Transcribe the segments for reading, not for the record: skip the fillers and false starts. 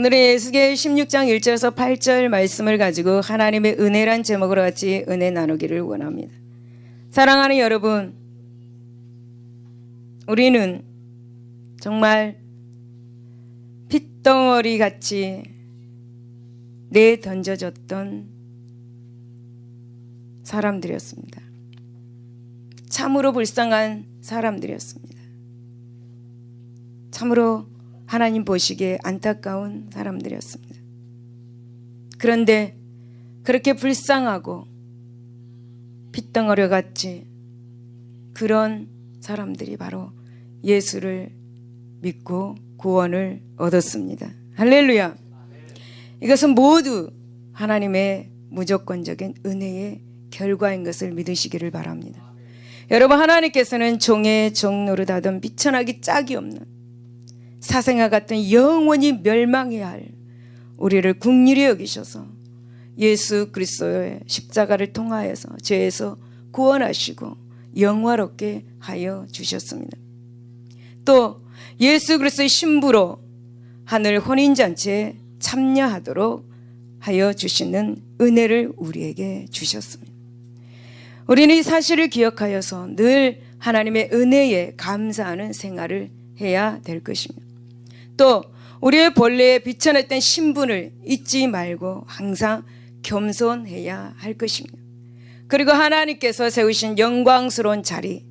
오늘은 에스겔 16장 1절에서 8절 말씀을 가지고 하나님의 은혜란 제목으로 같이 은혜 나누기를 원합니다. 사랑하는 여러분, 우리는 정말 핏덩어리 같이 내던져졌던 사람들이었습니다. 참으로 불쌍한 사람들이었습니다. 참으로 하나님 보시기에 안타까운 사람들이었습니다. 그런데 그렇게 불쌍하고 핏덩어리 같이 그런 사람들이 바로 예수를 믿고 구원을 얻었습니다. 할렐루야. 이것은 모두 하나님의 무조건적인 은혜의 결과인 것을 믿으시기를 바랍니다. 여러분, 하나님께서는 종의 종 노릇하던 미천하기 짝이 없는 사생아 같은 영원히 멸망해야 할 우리를 긍휼히 여기셔서 예수 그리스도의 십자가를 통하여서 죄에서 구원하시고 영화롭게 하여 주셨습니다. 또 예수 그리스도의 신부로 하늘 혼인잔치에 참여하도록 하여 주시는 은혜를 우리에게 주셨습니다. 우리는 이 사실을 기억하여서 늘 하나님의 은혜에 감사하는 생활을 해야 될 것입니다. 또 우리의 본래에 비춰냈던 신분을 잊지 말고 항상 겸손해야 할 것입니다. 그리고 하나님께서 세우신 영광스러운 자리,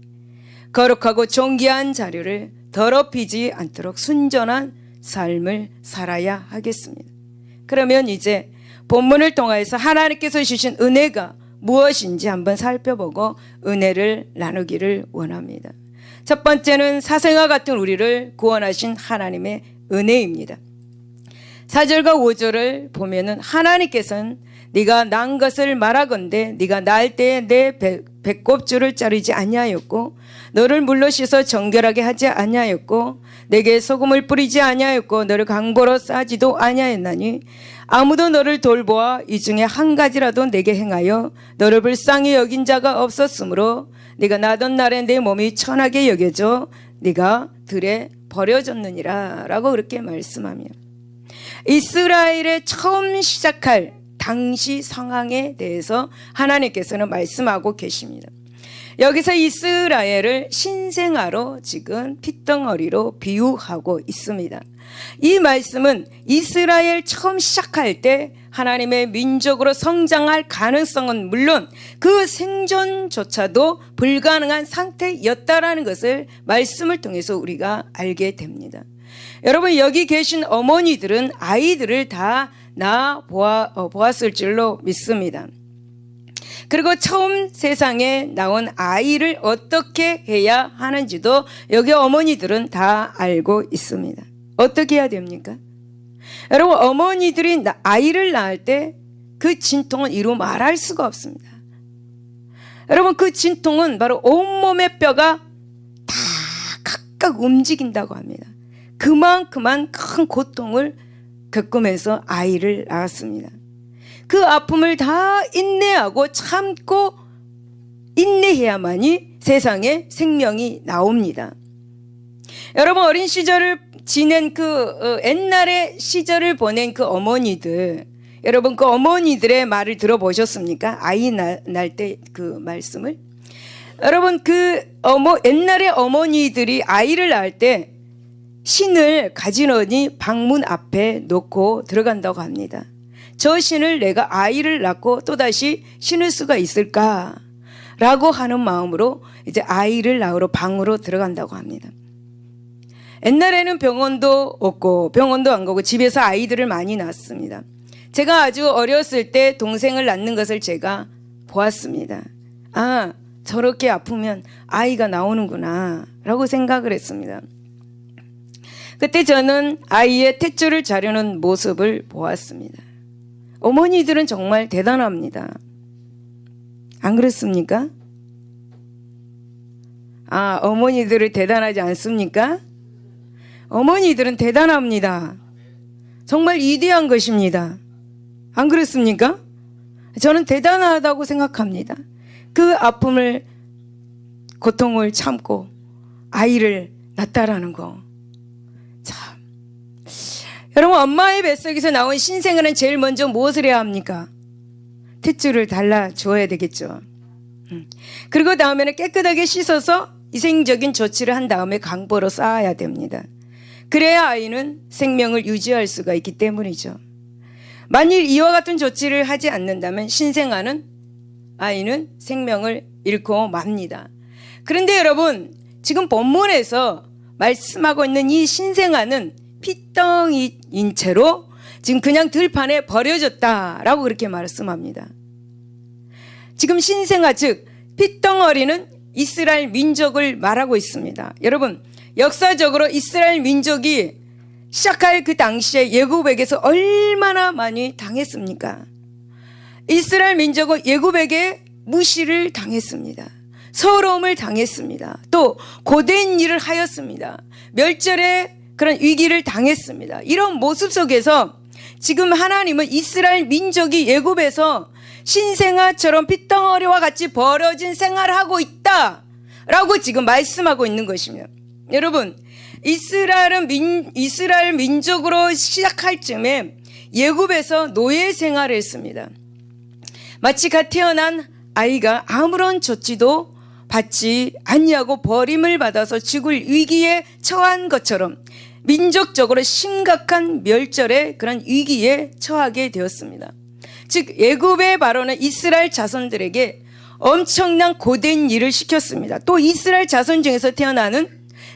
거룩하고 존귀한 자리를 더럽히지 않도록 순전한 삶을 살아야 하겠습니다. 그러면 이제 본문을 통해서 하나님께서 주신 은혜가 무엇인지 한번 살펴보고 은혜를 나누기를 원합니다. 첫 번째는 사생아 같은 우리를 구원하신 하나님의 은혜입니다. 4절과 5절을 보면은 하나님께서는 네가 난 것을 말하건대 네가 날 때에 내 배꼽줄을 자르지 아니하였고 너를 물로 씻어 정결하게 하지 아니하였고 내게 소금을 뿌리지 아니하였고 너를 강보로 싸지도 아니하였나니 아무도 너를 돌보아 이 중에 한 가지라도 내게 행하여 너를 불쌍히 여긴 자가 없었으므로 네가 나던 날에 내 몸이 천하게 여겨져 네가 들에 버려졌느니라 라고 그렇게 말씀하며 이스라엘의 처음 시작할 당시 상황에 대해서 하나님께서는 말씀하고 계십니다. 여기서 이스라엘을 신생아로 지금 핏덩어리로 비유하고 있습니다. 이 말씀은 이스라엘 처음 시작할 때 하나님의 민족으로 성장할 가능성은 물론 그 생존조차도 불가능한 상태였다라는 것을 말씀을 통해서 우리가 알게 됩니다. 여러분, 여기 계신 어머니들은 아이들을 다 보았을 줄로 믿습니다. 그리고 처음 세상에 나온 아이를 어떻게 해야 하는지도 여기 어머니들은 다 알고 있습니다. 어떻게 해야 됩니까? 여러분, 어머니들이 아이를 낳을 때 그 진통은 이루 말할 수가 없습니다. 여러분, 그 진통은 바로 온몸의 뼈가 다 각각 움직인다고 합니다. 그만큼만 큰 고통을 겪으면서 아이를 낳았습니다. 그 아픔을 다 인내하고 참고 인내해야만이 세상에 생명이 나옵니다. 여러분, 어린 시절을 지낸 옛날의 시절을 보낸 그 어머니들, 여러분 그 어머니들의 말을 들어보셨습니까? 아이 낳을 때 그 말씀을. 여러분, 옛날의 어머니들이 아이를 낳을 때 신을 가지런히 방문 앞에 놓고 들어간다고 합니다. 저 신을 내가 아이를 낳고 또다시 신을 수가 있을까라고 하는 마음으로 이제 아이를 낳으러 방으로 들어간다고 합니다. 옛날에는 병원도 없고 병원도 안 가고 집에서 아이들을 많이 낳았습니다. 제가 아주 어렸을 때 동생을 낳는 것을 제가 보았습니다. 아, 저렇게 아프면 아이가 나오는구나 라고 생각을 했습니다. 그때 저는 아이의 탯줄을 자르는 모습을 보았습니다. 어머니들은 정말 대단합니다. 안 그렇습니까? 아, 어머니들은 대단하지 않습니까? 어머니들은 대단합니다. 정말 위대한 것입니다. 안 그렇습니까? 저는 대단하다고 생각합니다. 그 아픔을, 고통을 참고 아이를 낳았다라는 거. 참, 여러분, 엄마의 뱃속에서 나온 신생아는 제일 먼저 무엇을 해야 합니까? 탯줄을 달라줘야 되겠죠. 그리고 다음에는 깨끗하게 씻어서 위생적인 조치를 한 다음에 강보로 쌓아야 됩니다. 그래야 아이는 생명을 유지할 수가 있기 때문이죠. 만일 이와 같은 조치를 하지 않는다면 아이는 생명을 잃고 맙니다. 그런데 여러분, 지금 본문에서 말씀하고 있는 이 신생아는 핏덩이인 채로 지금 그냥 들판에 버려졌다라고 그렇게 말씀합니다. 지금 신생아, 즉 핏덩어리는 이스라엘 민족을 말하고 있습니다. 여러분, 역사적으로 이스라엘 민족이 시작할 그 당시에 애굽에게서 얼마나 많이 당했습니까? 이스라엘 민족은 애굽에게 무시를 당했습니다. 서러움을 당했습니다. 또 고된 일을 하였습니다. 멸절의 그런 위기를 당했습니다. 이런 모습 속에서 지금 하나님은 이스라엘 민족이 애굽에서 신생아처럼 핏덩어리와 같이 벌어진 생활을 하고 있다라고 지금 말씀하고 있는 것입니다. 여러분, 이스라엘 민족으로 시작할 즈음에 애굽에서 노예 생활을 했습니다. 마치 갓 태어난 아이가 아무런 조치도 받지 아니하고 버림을 받아서 죽을 위기에 처한 것처럼 민족적으로 심각한 멸절의 그런 위기에 처하게 되었습니다. 즉 애굽의 바로는 이스라엘 자손들에게 엄청난 고된 일을 시켰습니다. 또 이스라엘 자손 중에서 태어나는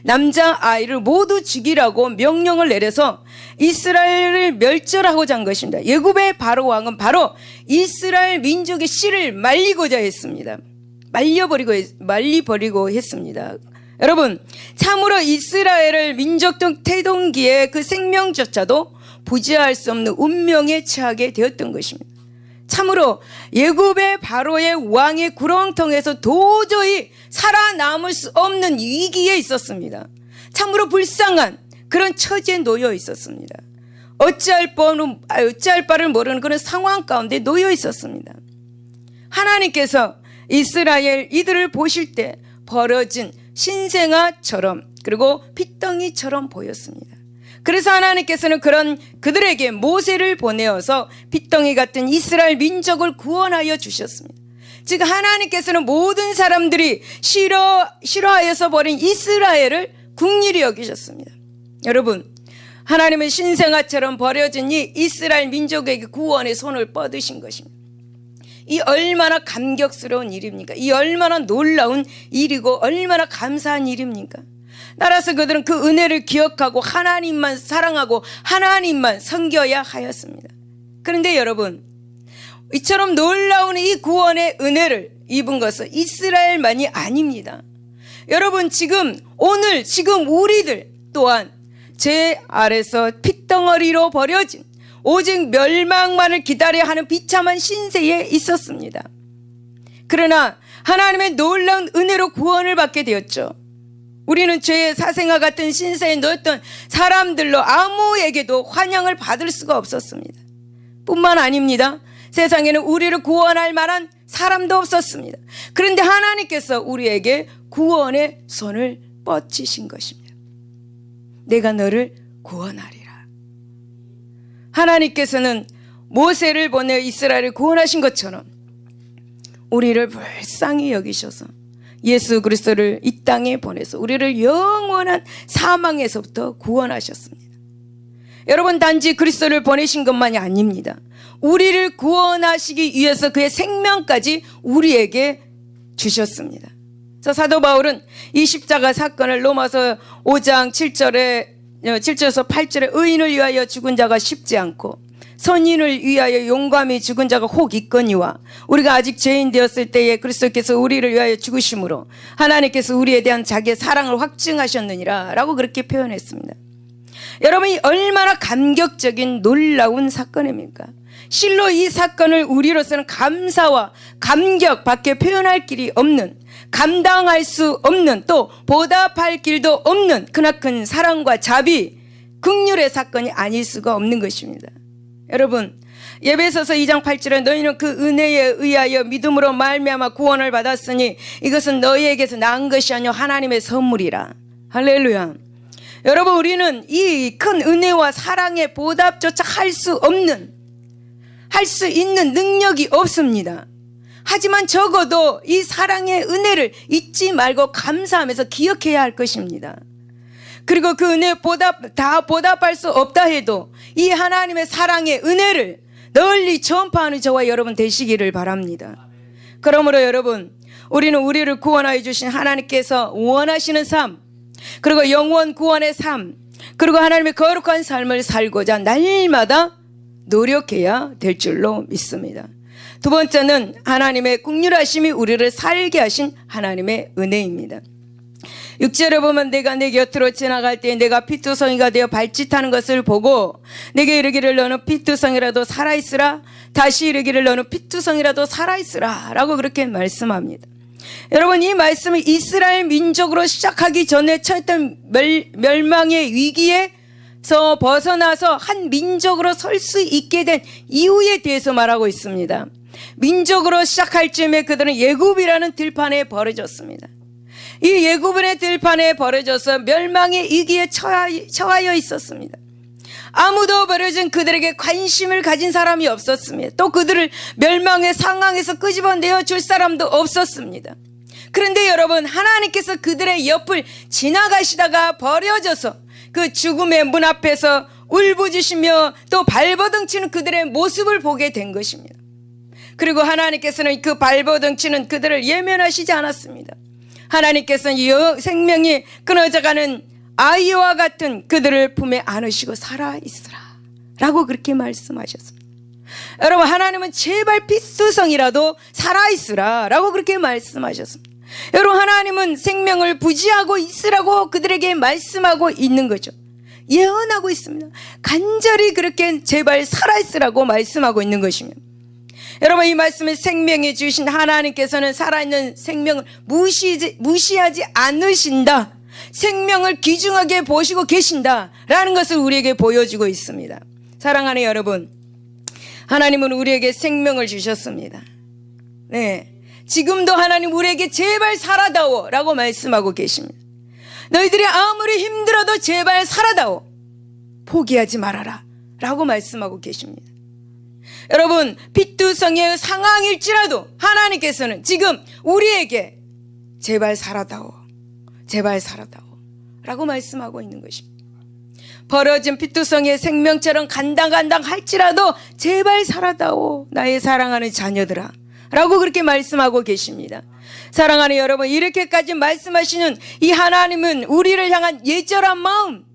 남자아이를 모두 죽이라고 명령을 내려서 이스라엘을 멸절하고자 한 것입니다. 애굽의 바로 왕은 바로 이스라엘 민족의 씨를 말리고자 했습니다. 말리버리고 했습니다. 여러분, 참으로 이스라엘을 민족적 태동기의 그 생명조차도 부지할 수 없는 운명에 처하게 되었던 것입니다. 참으로 애굽의 바로의 왕의 구렁텅에서 도저히 살아남을 수 없는 위기에 있었습니다. 참으로 불쌍한 그런 처지에 놓여 있었습니다. 어찌할 바를 모르는 그런 상황 가운데 놓여 있었습니다. 하나님께서 이스라엘 이들을 보실 때 벌어진 신생아처럼 그리고 핏덩이처럼 보였습니다. 그래서 하나님께서는 그들에게 모세를 보내어서 핏덩이 같은 이스라엘 민족을 구원하여 주셨습니다. 즉 하나님께서는 모든 사람들이 싫어하여서 버린 이스라엘을 긍휼히 여기셨습니다. 여러분, 하나님은 신생아처럼 버려진 이 이스라엘 민족에게 구원의 손을 뻗으신 것입니다. 이 얼마나 감격스러운 일입니까? 이 얼마나 놀라운 일이고 얼마나 감사한 일입니까? 따라서 그들은 그 은혜를 기억하고 하나님만 사랑하고 하나님만 섬겨야 하였습니다. 그런데 여러분, 이처럼 놀라운 이 구원의 은혜를 입은 것은 이스라엘만이 아닙니다. 여러분, 지금 우리들 또한 죄 아래서 핏덩어리로 버려진 오직 멸망만을 기다려야 하는 비참한 신세에 있었습니다. 그러나 하나님의 놀라운 은혜로 구원을 받게 되었죠. 우리는 죄의 사생아 같은 신세에 놓였던 사람들로 아무에게도 환영을 받을 수가 없었습니다. 뿐만 아닙니다. 세상에는 우리를 구원할 만한 사람도 없었습니다. 그런데 하나님께서 우리에게 구원의 손을 뻗치신 것입니다. 내가 너를 구원하리라. 하나님께서는 모세를 보내 이스라엘을 구원하신 것처럼 우리를 불쌍히 여기셔서 예수 그리스도를 이 땅에 보내서 우리를 영원한 사망에서부터 구원하셨습니다. 여러분, 단지 그리스도를 보내신 것만이 아닙니다. 우리를 구원하시기 위해서 그의 생명까지 우리에게 주셨습니다. 그래서 사도 바울은 이 십자가 사건을 로마서 5장 7절에서 8절에 의인을 위하여 죽은 자가 쉽지 않고 선인을 위하여 용감히 죽은 자가 혹 있거니와 우리가 아직 죄인 되었을 때에 그리스도께서 우리를 위하여 죽으심으로 하나님께서 우리에 대한 자기의 사랑을 확증하셨느니라 라고 그렇게 표현했습니다. 여러분이 얼마나 감격적인 놀라운 사건입니까? 실로 이 사건을 우리로서는 감사와 감격밖에 표현할 길이 없는, 감당할 수 없는, 또 보답할 길도 없는 크나큰 사랑과 자비, 긍휼의 사건이 아닐 수가 없는 것입니다. 여러분, 에베소서 2장 8절에 너희는 그 은혜에 의하여 믿음으로 말미암아 구원을 받았으니 이것은 너희에게서 난 것이 아니요 하나님의 선물이라. 할렐루야. 여러분, 우리는 이 큰 은혜와 사랑의 보답조차 할 수 있는 능력이 없습니다. 하지만 적어도 이 사랑의 은혜를 잊지 말고 감사하면서 기억해야 할 것입니다. 그리고 그 은혜 다 보답할 수 없다 해도 이 하나님의 사랑의 은혜를 널리 전파하는 저와 여러분 되시기를 바랍니다. 그러므로 여러분, 우리는 우리를 구원하여 주신 하나님께서 원하시는 삶, 그리고 영원 구원의 삶, 그리고 하나님의 거룩한 삶을 살고자 날마다 노력해야 될 줄로 믿습니다. 두 번째는 하나님의 긍휼하심이 우리를 살게 하신 하나님의 은혜입니다. 6절에 보면 내가 내 곁으로 지나갈 때 내가 피투성이가 되어 발짓하는 것을 보고 내게 이르기를 너는 피투성이라도 살아있으라, 다시 이르기를 너는 피투성이라도 살아있으라 라고 그렇게 말씀합니다. 여러분, 이 말씀은 이스라엘 민족으로 시작하기 전에 처했던 멸망의 위기에서 벗어나서 한 민족으로 설 수 있게 된 이유에 대해서 말하고 있습니다. 민족으로 시작할 즈음에 그들은 예굽이라는 들판에 버려졌습니다. 이 예굽의 들판에 버려져서 멸망의 위기에 처하여 있었습니다. 아무도 버려진 그들에게 관심을 가진 사람이 없었습니다. 또 그들을 멸망의 상황에서 끄집어내어 줄 사람도 없었습니다. 그런데 여러분, 하나님께서 그들의 옆을 지나가시다가 버려져서 그 죽음의 문 앞에서 울부짖으며 또 발버둥치는 그들의 모습을 보게 된 것입니다. 그리고 하나님께서는 그 발버둥치는 그들을 예면하시지 않았습니다. 하나님께서는 생명이 끊어져가는 아이와 같은 그들을 품에 안으시고 살아있으라 라고 그렇게 말씀하셨습니다. 여러분, 하나님은 제발 피투성이라도 살아있으라 라고 그렇게 말씀하셨습니다. 여러분, 하나님은 생명을 부지하고 있으라고 그들에게 말씀하고 있는 거죠. 예언하고 있습니다. 간절히 그렇게 제발 살아있으라고 말씀하고 있는 것입니다. 여러분, 이 말씀을 생명해 주신 하나님께서는 살아있는 생명을 무시하지 않으신다, 생명을 귀중하게 보시고 계신다라는 것을 우리에게 보여주고 있습니다. 사랑하는 여러분, 하나님은 우리에게 생명을 주셨습니다. 네, 지금도 하나님 우리에게 제발 살아다오 라고 말씀하고 계십니다. 너희들이 아무리 힘들어도 제발 살아다오, 포기하지 말아라 라고 말씀하고 계십니다. 여러분, 피투성의 상황일지라도 하나님께서는 지금 우리에게 제발 살아다오, 제발 살아다오 라고 말씀하고 있는 것입니다. 벌어진 피투성의 생명처럼 간당간당 할지라도 제발 살아다오 나의 사랑하는 자녀들아 라고 그렇게 말씀하고 계십니다. 사랑하는 여러분, 이렇게까지 말씀하시는 이 하나님은 우리를 향한 예절한 마음,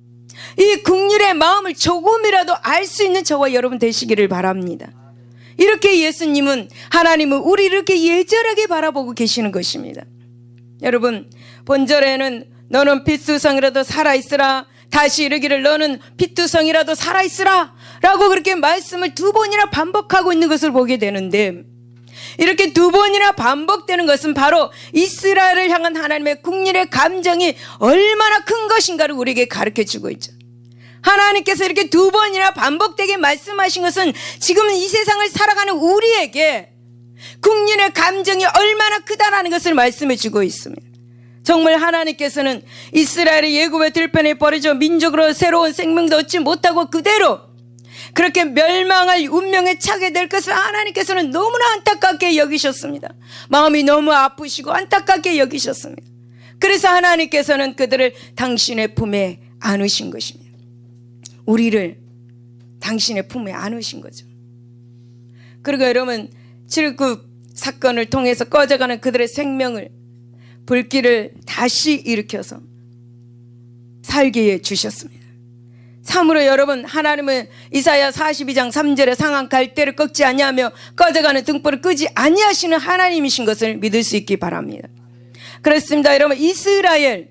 이 긍휼의 마음을 조금이라도 알 수 있는 저와 여러분 되시기를 바랍니다. 이렇게 예수님은, 하나님은 우리를 이렇게 예절하게 바라보고 계시는 것입니다. 여러분, 본절에는 너는 피투성이라도 살아있으라, 다시 이르기를 너는 피투성이라도 살아있으라 라고 그렇게 말씀을 두 번이나 반복하고 있는 것을 보게 되는데, 이렇게 두 번이나 반복되는 것은 바로 이스라엘을 향한 하나님의 긍휼의 감정이 얼마나 큰 것인가를 우리에게 가르쳐주고 있죠. 하나님께서 이렇게 두 번이나 반복되게 말씀하신 것은 지금 이 세상을 살아가는 우리에게 긍휼의 감정이 얼마나 크다라는 것을 말씀해 주고 있습니다. 정말 하나님께서는 이스라엘의 예굽의 들판에 버려져 민족으로 새로운 생명도 얻지 못하고 그대로 그렇게 멸망할 운명에 차게 될 것을 하나님께서는 너무나 안타깝게 여기셨습니다. 마음이 너무 아프시고 안타깝게 여기셨습니다. 그래서 하나님께서는 그들을 당신의 품에 안으신 것입니다. 우리를 당신의 품에 안으신 거죠. 그리고 여러분, 칠급 사건을 통해서 꺼져가는 그들의 생명을, 불길을 다시 일으켜서 살게 해 주셨습니다. 참으로 여러분, 하나님은 이사야 42장 3절에 상한 갈대를 꺾지 아니하며 꺼져가는 등불을 끄지 아니하시는 하나님이신 것을 믿을 수 있기 바랍니다. 그렇습니다. 여러분, 이스라엘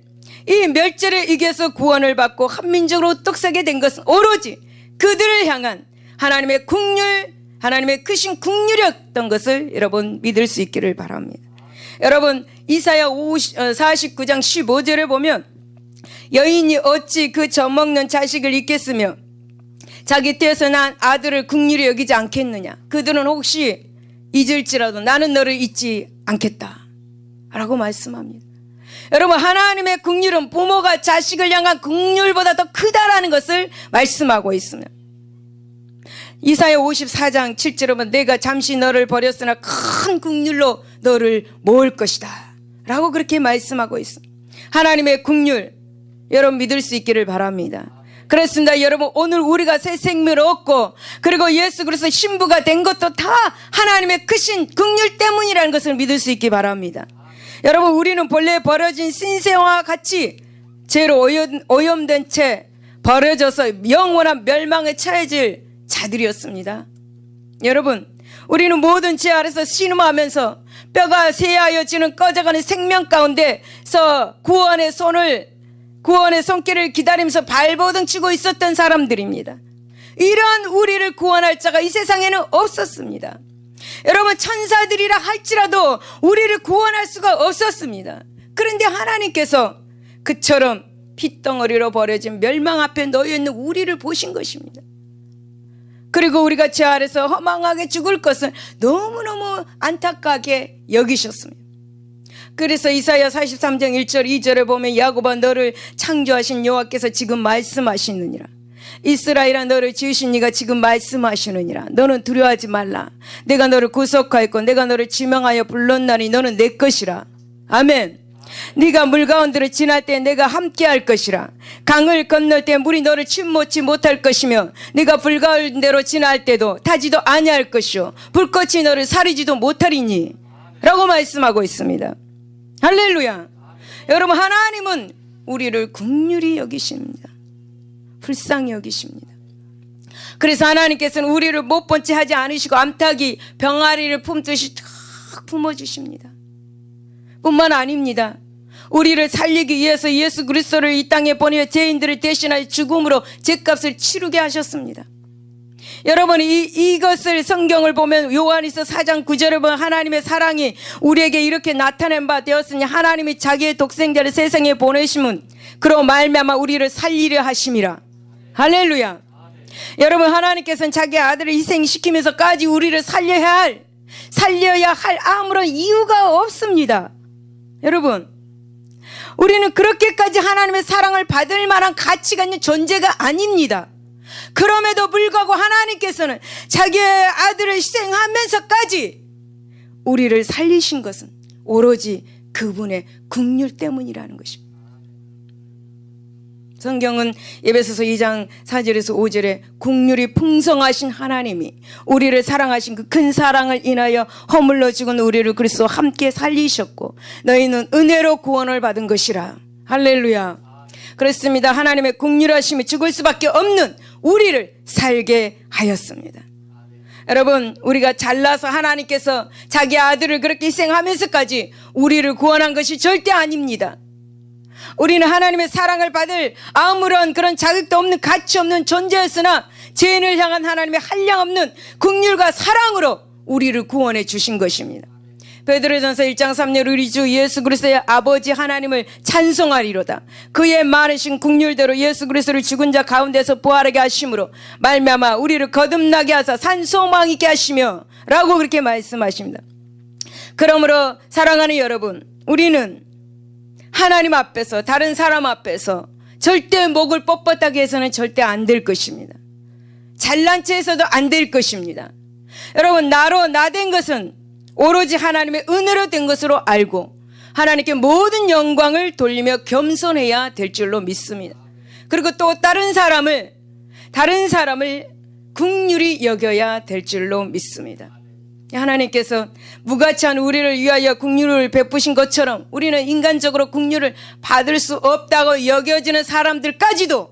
이 멸절에 이겨서 구원을 받고 한민족으로 떡서게 된 것은 오로지 그들을 향한 하나님의 긍휼, 하나님의 크신 긍휼이었던 것을 여러분 믿을 수 있기를 바랍니다. 여러분, 이사야 49장 15절에 보면 여인이 어찌 그 젖먹는 자식을 잊겠으며 자기 떼에서 난 아들을 긍휼히 여기지 않겠느냐. 그들은 혹시 잊을지라도 나는 너를 잊지 않겠다 라고 말씀합니다. 여러분, 하나님의 긍휼은 부모가 자식을 향한 긍휼보다 더 크다라는 것을 말씀하고 있습니다. 이사야 54장 7절에 보면 내가 잠시 너를 버렸으나 큰 긍휼로 너를 모을 것이다 라고 그렇게 말씀하고 있습니다. 하나님의 긍휼, 여러분 믿을 수 있기를 바랍니다. 그렇습니다. 여러분, 오늘 우리가 새 생명을 얻고 그리고 예수 그리스도 신부가 된 것도 다 하나님의 크신 긍휼 때문이라는 것을 믿을 수 있기 바랍니다. 여러분, 우리는 본래 버려진 신세와 같이 죄로 오염된 채 버려져서 영원한 멸망에 처해질 자들이었습니다. 여러분, 우리는 모든 죄 아래서 신음하면서 뼈가 쇠하여지는 꺼져가는 생명 가운데서 구원의 손길을 기다리면서 발버둥 치고 있었던 사람들입니다. 이런 우리를 구원할 자가 이 세상에는 없었습니다. 여러분, 천사들이라 할지라도 우리를 구원할 수가 없었습니다. 그런데 하나님께서 그처럼 핏덩어리로 버려진 멸망 앞에 놓여있는 우리를 보신 것입니다. 그리고 우리가 죄 아래서 허망하게 죽을 것을 너무너무 안타깝게 여기셨습니다. 그래서 이사야 43장 1절 2절에 보면 야곱아 너를 창조하신 여호와께서 지금 말씀하시느니라. 이스라엘아 너를 지으신 이가 지금 말씀하시느니라. 너는 두려워하지 말라. 내가 너를 구속하였고 내가 너를 지명하여 불렀나니 너는 내 것이라. 아멘. 네가 물 가운데로 지날 때 내가 함께할 것이라. 강을 건널 때 물이 너를 침몰치 못할 것이며 네가 불 가운데로 지날 때도 타지도 아니할 것이요 불꽃이 너를 사리지도 못하리니 라고 말씀하고 있습니다. 할렐루야. 여러분, 하나님은 우리를 긍휼히 여기십니다. 불쌍히 여기십니다. 그래서 하나님께서는 우리를 못 본 채 하지 않으시고 암탉이 병아리를 품듯이 탁 품어주십니다. 뿐만 아닙니다. 우리를 살리기 위해서 예수 그리스도를 이 땅에 보내어 죄인들을 대신하여 죽음으로 죄값을 치르게 하셨습니다. 여러분, 이것을 성경을 보면 요한일서 4장 9절에 보면 하나님의 사랑이 우리에게 이렇게 나타낸 바 되었으니 하나님이 자기의 독생자를 세상에 보내심은 그로 말미암아 우리를 살리려 하심이라. 할렐루야. 여러분, 하나님께서는 자기 아들을 희생시키면서까지 우리를 살려야 할 아무런 이유가 없습니다. 여러분, 우리는 그렇게까지 하나님의 사랑을 받을 만한 가치가 있는 존재가 아닙니다. 그럼에도 불구하고 하나님께서는 자기의 아들을 희생하면서까지 우리를 살리신 것은 오로지 그분의 긍휼 때문이라는 것입니다. 성경은 에베소서 2장 4절에서 5절에 긍휼이 풍성하신 하나님이 우리를 사랑하신 그 큰 사랑을 인하여 허물러 죽은 우리를 그리스도와 함께 살리셨고 너희는 은혜로 구원을 받은 것이라. 할렐루야. 그렇습니다. 하나님의 긍휼하심이 죽을 수밖에 없는 우리를 살게 하였습니다. 여러분, 우리가 잘나서 하나님께서 자기 아들을 그렇게 희생하면서까지 우리를 구원한 것이 절대 아닙니다. 우리는 하나님의 사랑을 받을 아무런 그런 자격도 없는 가치 없는 존재였으나 죄인을 향한 하나님의 한량없는 긍휼과 사랑으로 우리를 구원해 주신 것입니다. 베드로전서 1장 3절 우리 주 예수 그리스도의 아버지 하나님을 찬송하리로다. 그의 많으신 긍휼대로 예수 그리스도를 죽은 자 가운데서 부활하게 하심으로 말미암아 우리를 거듭나게 하사 산소망 있게 하시며 라고 그렇게 말씀하십니다. 그러므로 사랑하는 여러분, 우리는 하나님 앞에서 다른 사람 앞에서 절대 목을 뻣뻣하게 해서는 절대 안 될 것입니다. 잘난 체 해서도 안 될 것입니다. 여러분, 나로 나 된 것은 오로지 하나님의 은혜로 된 것으로 알고 하나님께 모든 영광을 돌리며 겸손해야 될 줄로 믿습니다. 그리고 또 다른 사람을 긍휼히 여겨야 될 줄로 믿습니다. 하나님께서 무가치한 우리를 위하여 긍휼을 베푸신 것처럼 우리는 인간적으로 긍휼을 받을 수 없다고 여겨지는 사람들까지도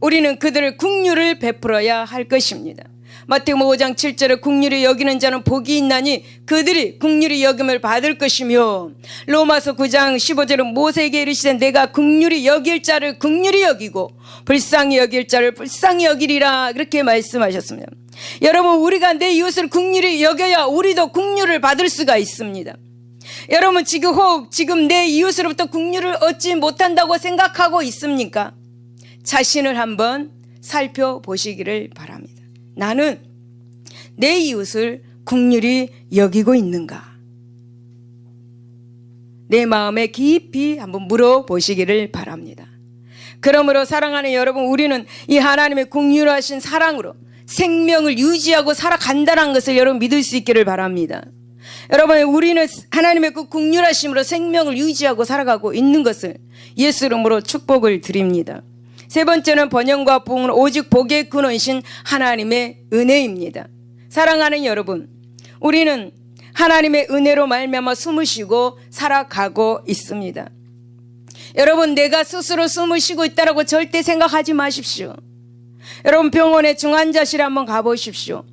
우리는 그들을 긍휼을 베풀어야 할 것입니다. 마태복음 5장 7절에 긍휼히 여기는 자는 복이 있나니 그들이 긍휼히 여김을 받을 것이며 로마서 9장 15절은 모세에게 이르시되 내가 긍휼히 여길 자를 긍휼히 여기고 불쌍히 여길 자를 불쌍히 여기리라 그렇게 말씀하셨습니다. 여러분, 우리가 내 이웃을 긍휼히 여겨야 우리도 긍휼을 받을 수가 있습니다. 여러분, 지금 내 이웃으로부터 긍휼을 얻지 못한다고 생각하고 있습니까? 자신을 한번 살펴보시기를 바랍니다. 나는 내 이웃을 긍휼히 여기고 있는가? 내 마음에 깊이 한번 물어보시기를 바랍니다. 그러므로 사랑하는 여러분, 우리는 이 하나님의 긍휼하신 사랑으로 생명을 유지하고 살아간다는 것을 여러분 믿을 수 있기를 바랍니다. 여러분, 우리는 하나님의 그 긍휼하심으로 생명을 유지하고 살아가고 있는 것을 예수 이름으로 축복을 드립니다. 세 번째는 번영과 부흥은 오직 복의 근원이신 하나님의 은혜입니다. 사랑하는 여러분, 우리는 하나님의 은혜로 말미암아 숨을 쉬고 살아가고 있습니다. 여러분, 내가 스스로 숨을 쉬고 있다고 절대 생각하지 마십시오. 여러분, 병원에 중환자실에 한번 가보십시오.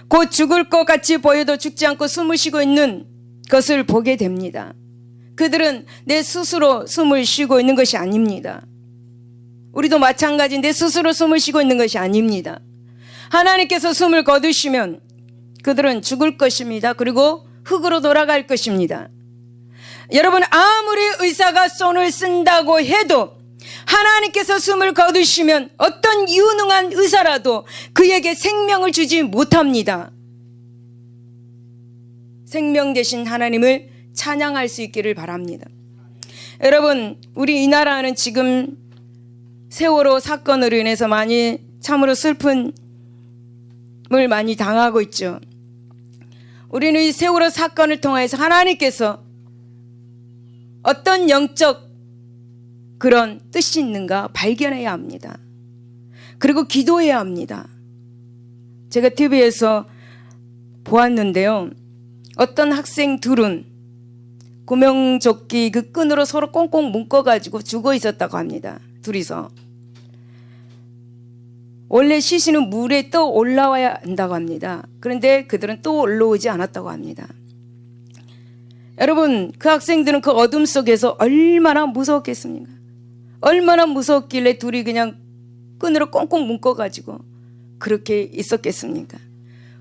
곧 죽을 것 같이 보여도 죽지 않고 숨을 쉬고 있는 것을 보게 됩니다. 그들은 내 스스로 숨을 쉬고 있는 것이 아닙니다. 우리도 마찬가지인데 스스로 숨을 쉬고 있는 것이 아닙니다. 하나님께서 숨을 거두시면 그들은 죽을 것입니다. 그리고 흙으로 돌아갈 것입니다. 여러분, 아무리 의사가 손을 쓴다고 해도 하나님께서 숨을 거두시면 어떤 유능한 의사라도 그에게 생명을 주지 못합니다. 생명 되신 하나님을 찬양할 수 있기를 바랍니다. 여러분, 우리 이 나라는 지금 세월호 사건으로 인해서 많이 참으로 슬픔을 많이 당하고 있죠. 우리는 이 세월호 사건을 통해서 하나님께서 어떤 영적 그런 뜻이 있는가 발견해야 합니다. 그리고 기도해야 합니다. 제가 TV에서 보았는데요. 어떤 학생 둘은 구명조끼 그 끈으로 서로 꽁꽁 묶어가지고 죽어 있었다고 합니다. 둘이서. 원래 시신은 물에 떠 올라와야 한다고 합니다. 그런데 그들은 또 올라오지 않았다고 합니다. 여러분, 그 학생들은 그 어둠 속에서 얼마나 무서웠겠습니까? 얼마나 무서웠길래 둘이 그냥 끈으로 꽁꽁 묶어가지고 그렇게 있었겠습니까?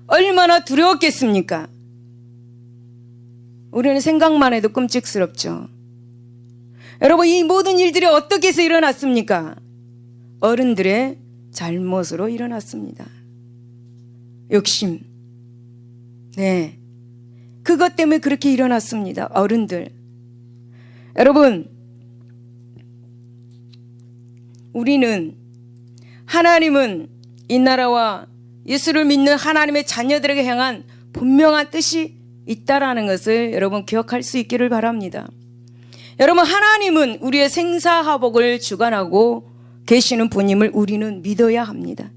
얼마나 두려웠겠습니까? 우리는 생각만 해도 끔찍스럽죠. 여러분, 이 모든 일들이 어떻게 해서 일어났습니까? 어른들의 잘못으로 일어났습니다. 욕심. 네. 그것 때문에 그렇게 일어났습니다. 어른들. 여러분, 우리는 하나님은 이 나라와 예수를 믿는 하나님의 자녀들에게 향한 분명한 뜻이 있다라는 것을 여러분 기억할 수 있기를 바랍니다. 여러분, 하나님은 우리의 생사화복을 주관하고 계시는 분임을 우리는 믿어야 합니다.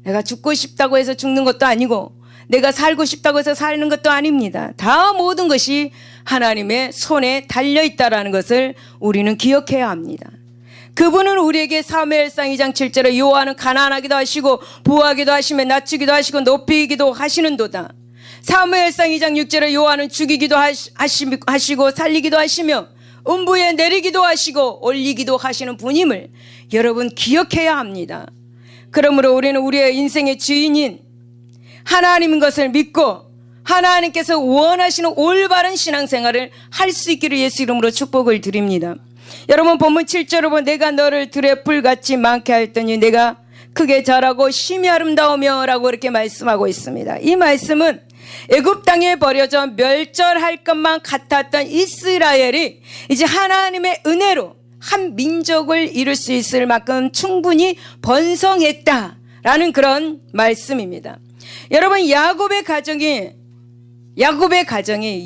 내가 죽고 싶다고 해서 죽는 것도 아니고 내가 살고 싶다고 해서 사는 것도 아닙니다. 다 모든 것이 하나님의 손에 달려있다라는 것을 우리는 기억해야 합니다. 그분은 우리에게 사무엘상 2장 7절에 여호와는 가난하기도 하시고 부하기도 하시며 낮추기도 하시고 높이기도 하시는도다. 사무엘상 2장 6절에 여호와는 죽이기도 하시고 살리기도 하시며 음부에 내리기도 하시고 올리기도 하시는 분임을 여러분 기억해야 합니다. 그러므로 우리는 우리의 인생의 주인인 하나님인 것을 믿고 하나님께서 원하시는 올바른 신앙생활을 할 수 있기를 예수 이름으로 축복을 드립니다. 여러분, 본문 7절을 보면 내가 너를 들의 풀같이 많게 하였더니 내가 크게 자라고 심히 아름다우며 라고 이렇게 말씀하고 있습니다. 이 말씀은 애굽 땅에 버려져 멸절할 것만 같았던 이스라엘이 이제 하나님의 은혜로 한 민족을 이룰 수 있을 만큼 충분히 번성했다라는 그런 말씀입니다. 여러분, 야곱의 가정이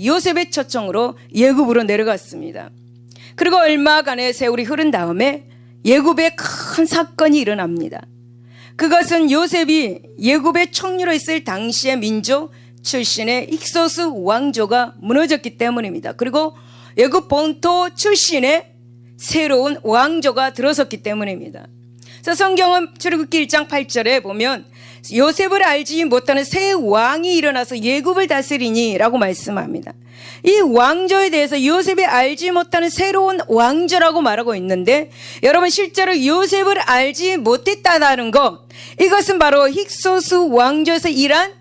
요셉의 초청으로 애굽으로 내려갔습니다. 그리고 얼마간의 세월이 흐른 다음에 애굽에 큰 사건이 일어납니다. 그것은 요셉이 애굽의 총리로 있을 당시의 민족 출신의 힉소스 왕조가 무너졌기 때문입니다. 그리고 애굽 본토 출신의 새로운 왕조가 들어섰기 때문입니다. 그래서 성경은 출애굽기 1장 8절에 보면 요셉을 알지 못하는 새 왕이 일어나서 애굽을 다스리니 라고 말씀합니다. 이 왕조에 대해서 요셉이 알지 못하는 새로운 왕조라고 말하고 있는데, 여러분 실제로 요셉을 알지 못했다는 것, 이것은 바로 힉소스 왕조에서 일한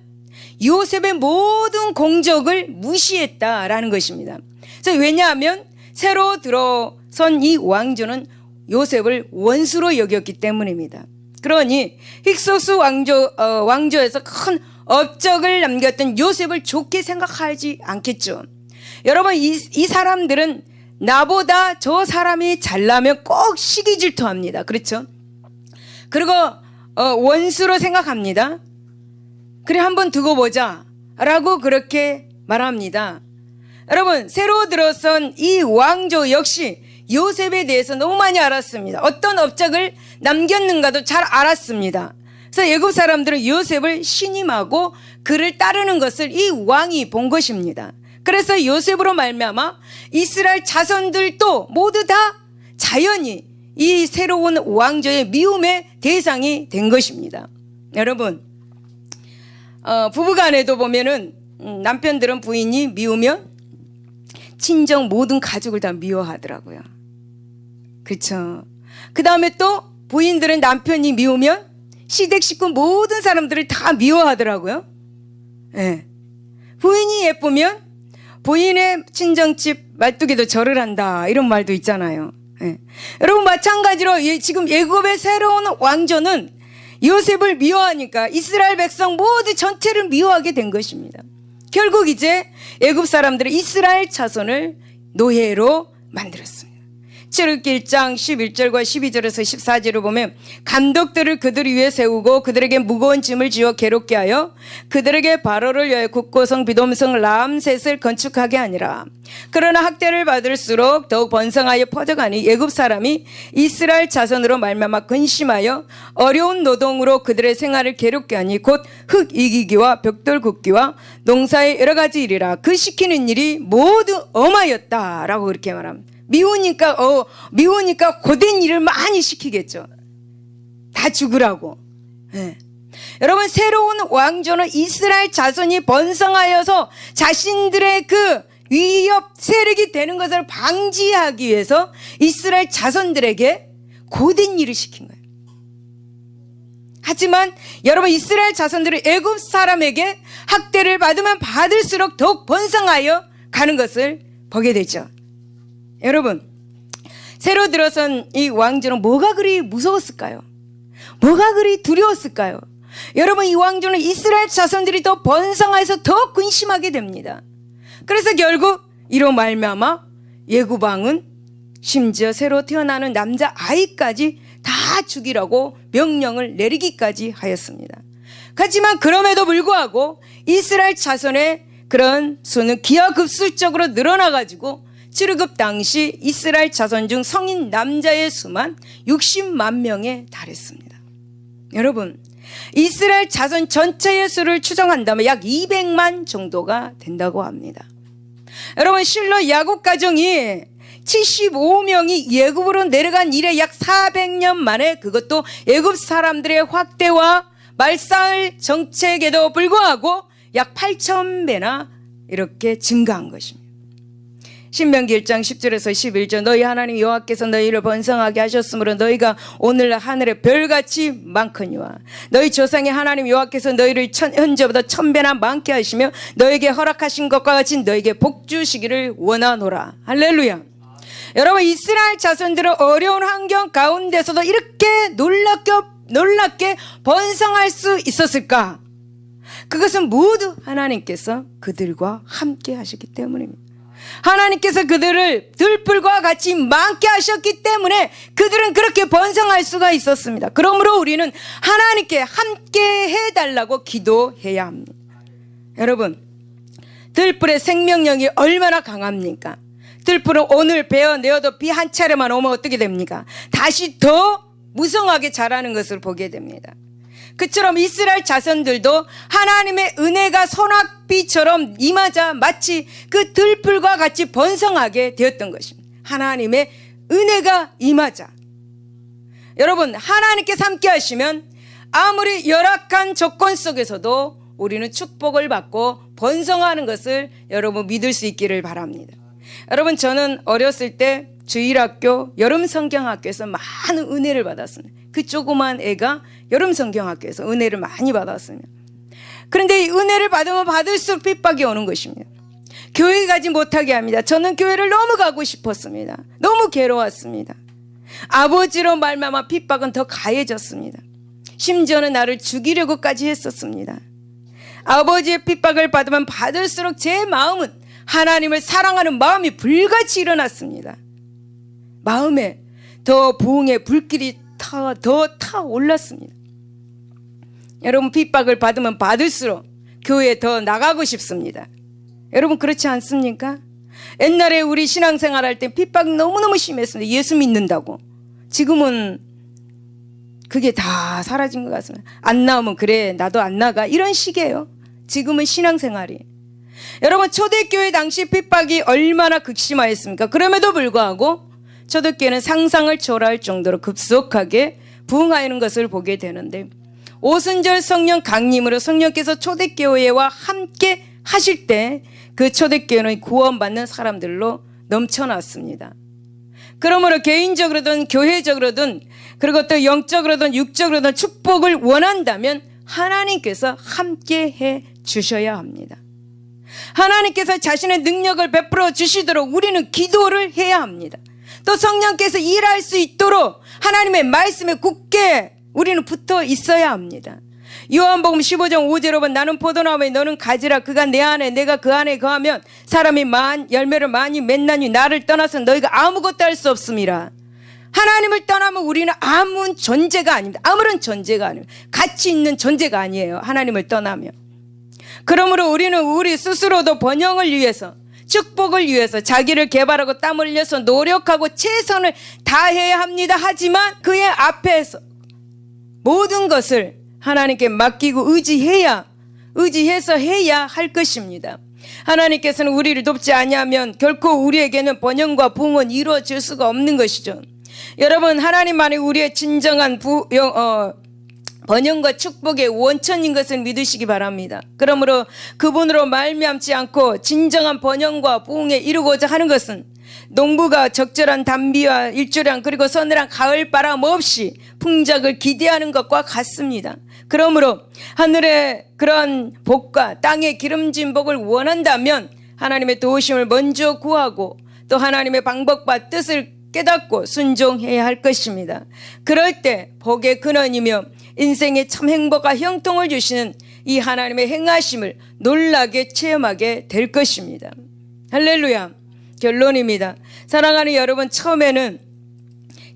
요셉의 모든 공적을 무시했다라는 것입니다. 그래서 왜냐하면 새로 들어선 이 왕조는 요셉을 원수로 여겼기 때문입니다. 그러니 힉소스 왕조에서 큰 업적을 남겼던 요셉을 좋게 생각하지 않겠죠. 여러분 이 사람들은 나보다 저 사람이 잘나면 꼭 시기 질투합니다. 그렇죠? 그리고 원수로 생각합니다. 그래 한번 두고 보자 라고 그렇게 말합니다. 여러분 새로 들어선 이 왕조 역시 요셉에 대해서 너무 많이 알았습니다. 어떤 업적을 남겼는가도 잘 알았습니다. 그래서 애굽 사람들은 요셉을 신임하고 그를 따르는 것을 이 왕이 본 것입니다. 그래서 요셉으로 말미암아 이스라엘 자손들도 모두 다 자연히 이 새로운 왕조의 미움의 대상이 된 것입니다. 여러분 부부간에도 보면은 남편들은 부인이 미우면 친정 모든 가족을 다 미워하더라고요. 그렇죠? 그 다음에 또 부인들은 남편이 미우면 시댁 식구 모든 사람들을 다 미워하더라고요. 네. 부인이 예쁘면 부인의 친정집 말뚝에도 절을 한다 이런 말도 있잖아요. 네. 여러분 마찬가지로 지금 애굽의 새로운 왕조는 요셉을 미워하니까 이스라엘 백성 모두 전체를 미워하게 된 것입니다. 결국 이제 애굽 사람들은 이스라엘 자손을 노예로 만들었습니다. 출애굽기 1장 11절과 12절에서 14절을 보면 감독들을 그들 위에 세우고 그들에게 무거운 짐을 지어 괴롭게 하여 그들에게 바로를 위하여 국고성 비돔성 람셋을 건축하게 하니라. 그러나 학대를 받을수록 더욱 번성하여 퍼져가니 애굽 사람이 이스라엘 자손으로 말미암아 근심하여 어려운 노동으로 그들의 생활을 괴롭게 하니 곧 흙 이기기와 벽돌 굽기와 농사의 여러 가지 일이라. 그 시키는 일이 모두 엄하였다라고 그렇게 말합니다. 미우니까 고된 일을 많이 시키겠죠. 다 죽으라고. 네. 여러분 새로운 왕조는 이스라엘 자손이 번성하여서 자신들의 그 위협 세력이 되는 것을 방지하기 위해서 이스라엘 자손들에게 고된 일을 시킨 거예요. 하지만 여러분 이스라엘 자손들은 애굽 사람에게 학대를 받으면 받을수록 더욱 번성하여 가는 것을 보게 되죠. 여러분 새로 들어선 이 왕조는 뭐가 그리 무서웠을까요? 뭐가 그리 두려웠을까요? 여러분 이 왕조는 이스라엘 자손들이 더 번성해서 더 근심하게 됩니다. 그래서 결국 이로 말미암아 애굽 왕은 심지어 새로 태어나는 남자 아이까지 다 죽이라고 명령을 내리기까지 하였습니다. 하지만 그럼에도 불구하고 이스라엘 자손의 그런 수는 기하급수적으로 늘어나가지고 출애굽 당시 이스라엘 자손 중 성인 남자의 수만 60만 명에 달했습니다. 여러분 이스라엘 자손 전체의 수를 추정한다면 약 200만 정도가 된다고 합니다. 여러분 실로 야곱 가정이 75명이 애굽으로 내려간 이래 약 400년 만에 그것도 애굽 사람들의 확대와 말살 정책에도 불구하고 약 8,000배나 이렇게 증가한 것입니다. 신명기 1장 10절에서 11절 너희 하나님 여호와께서 너희를 번성하게 하셨으므로 너희가 오늘 하늘의 별같이 많거니와 너희 조상의 하나님 여호와께서 너희를 현재보다 1000배나 많게 하시며 너희에게 허락하신 것과 같이 너희에게 복 주시기를 원하노라. 할렐루야. 여러분 이스라엘 자손들은 어려운 환경 가운데서도 이렇게 놀랍게 번성할 수 있었을까? 그것은 모두 하나님께서 그들과 함께 하셨기 때문입니다. 하나님께서 그들을 들풀과 같이 많게 하셨기 때문에 그들은 그렇게 번성할 수가 있었습니다. 그러므로 우리는 하나님께 함께 해달라고 기도해야 합니다. 여러분 들풀의 생명력이 얼마나 강합니까? 들풀은 오늘 베어내어도 비 한 차례만 오면 어떻게 됩니까? 다시 더 무성하게 자라는 것을 보게 됩니다. 그처럼 이스라엘 자손들도 하나님의 은혜가 소낙비처럼 임하자 마치 그 들풀과 같이 번성하게 되었던 것입니다. 하나님의 은혜가 임하자. 여러분 하나님께서 함께 하시면 아무리 열악한 조건 속에서도 우리는 축복을 받고 번성하는 것을 여러분 믿을 수 있기를 바랍니다. 여러분 저는 어렸을 때 주일학교 여름성경학교에서 많은 은혜를 받았습니다. 그 조그만 애가 여름성경학교에서 은혜를 많이 받았습니다. 그런데 이 은혜를 받으면 받을수록 핍박이 오는 것입니다. 교회 가지 못하게 합니다. 저는 교회를 너무 가고 싶었습니다. 너무 괴로웠습니다. 아버지로 말미암아 핍박은 더 가해졌습니다. 심지어는 나를 죽이려고까지 했었습니다. 아버지의 핍박을 받으면 받을수록 제 마음은 하나님을 사랑하는 마음이 불같이 일어났습니다. 마음에 더 부흥의 불길이 더 타올랐습니다. 여러분, 핍박을 받으면 받을수록 교회에 더 나가고 싶습니다. 여러분, 그렇지 않습니까? 옛날에 우리 신앙생활 할 때 핍박이 너무너무 심했습니다. 예수 믿는다고. 지금은 그게 다 사라진 것 같습니다. 안 나오면 그래 나도 안 나가, 이런 식이에요. 지금은 신앙생활이. 여러분, 초대교회 당시 핍박이 얼마나 극심하였습니까? 그럼에도 불구하고 초대교회는 상상을 초월할 정도로 급속하게 부흥하는 것을 보게 되는데, 오순절 성령 강림으로 성령께서 초대교회와 함께 하실 때 그 초대교회는 구원받는 사람들로 넘쳐났습니다. 그러므로 개인적으로든 교회적으로든 그리고 또 영적으로든 육적으로든 축복을 원한다면 하나님께서 함께 해 주셔야 합니다. 하나님께서 자신의 능력을 베풀어 주시도록 우리는 기도를 해야 합니다. 또 성령께서 일할 수 있도록 하나님의 말씀에 굳게 우리는 붙어 있어야 합니다. 요한복음 15장 5절에 보면 나는 포도나무에 너는 가지라. 그가 내 안에 내가 그 안에 거하면 사람이 열매를 많이 맺나니 나를 떠나서 너희가 아무것도 할 수 없음이라. 하나님을 떠나면 우리는 아무 존재가 아닙니다. 아무런 존재가 아닙니다. 가치 있는 존재가 아니에요. 하나님을 떠나면. 그러므로 우리는 우리 스스로도 번영을 위해서, 축복을 위해서 자기를 개발하고 땀 흘려서 노력하고 최선을 다해야 합니다. 하지만 그의 앞에서 모든 것을 하나님께 맡기고 의지해서 해야 할 것입니다. 하나님께서는 우리를 돕지 아니하면 결코 우리에게는 번영과 부흥은 이루어질 수가 없는 것이죠. 여러분, 하나님만이 우리의 진정한 번영과 축복의 원천인 것을 믿으시기 바랍니다. 그러므로 그분으로 말미암지 않고 진정한 번영과 부흥에 이루고자 하는 것은 농부가 적절한 단비와 일조량 그리고 서늘한 가을바람 없이 풍작을 기대하는 것과 같습니다. 그러므로 하늘의 그런 복과 땅의 기름진 복을 원한다면 하나님의 도우심을 먼저 구하고 또 하나님의 방법과 뜻을 깨닫고 순종해야 할 것입니다. 그럴 때 복의 근원이며 인생의 참 행복과 형통을 주시는 이 하나님의 행하심을 놀라게 체험하게 될 것입니다. 할렐루야. 결론입니다. 사랑하는 여러분, 처음에는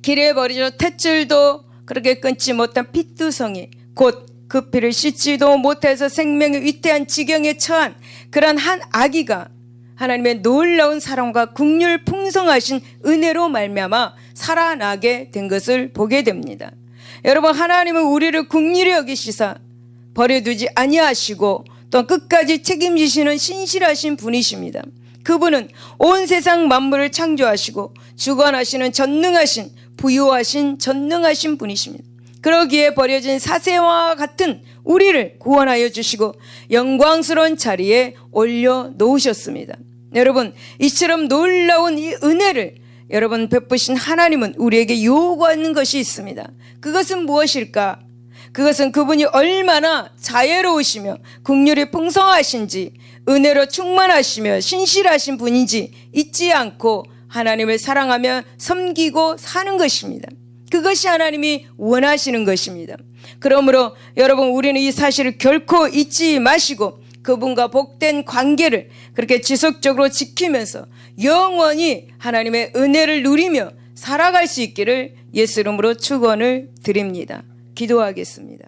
길에 버려져 탯줄도 그렇게 끊지 못한 핏두성이 곧 그 피를 씻지도 못해서 생명의 위태한 지경에 처한 그런 한 아기가 하나님의 놀라운 사랑과 긍휼 풍성하신 은혜로 말미암아 살아나게 된 것을 보게 됩니다. 여러분, 하나님은 우리를 긍휼히 여기시사 버려두지 아니하시고 또 끝까지 책임지시는 신실하신 분이십니다. 그분은 온 세상 만물을 창조하시고 주관하시는 전능하신 부유하신 전능하신 분이십니다. 그러기에 버려진 사세와 같은 우리를 구원하여 주시고 영광스러운 자리에 올려놓으셨습니다. 여러분, 이처럼 놀라운 이 은혜를 여러분 베푸신 하나님은 우리에게 요구하는 것이 있습니다. 그것은 무엇일까? 그것은 그분이 얼마나 자애로우시며 긍휼이 풍성하신지 은혜로 충만하시며 신실하신 분인지 잊지 않고 하나님을 사랑하며 섬기고 사는 것입니다. 그것이 하나님이 원하시는 것입니다. 그러므로 여러분, 우리는 이 사실을 결코 잊지 마시고 그분과 복된 관계를 그렇게 지속적으로 지키면서 영원히 하나님의 은혜를 누리며 살아갈 수 있기를 예수 이름으로 축원을 드립니다. 기도하겠습니다.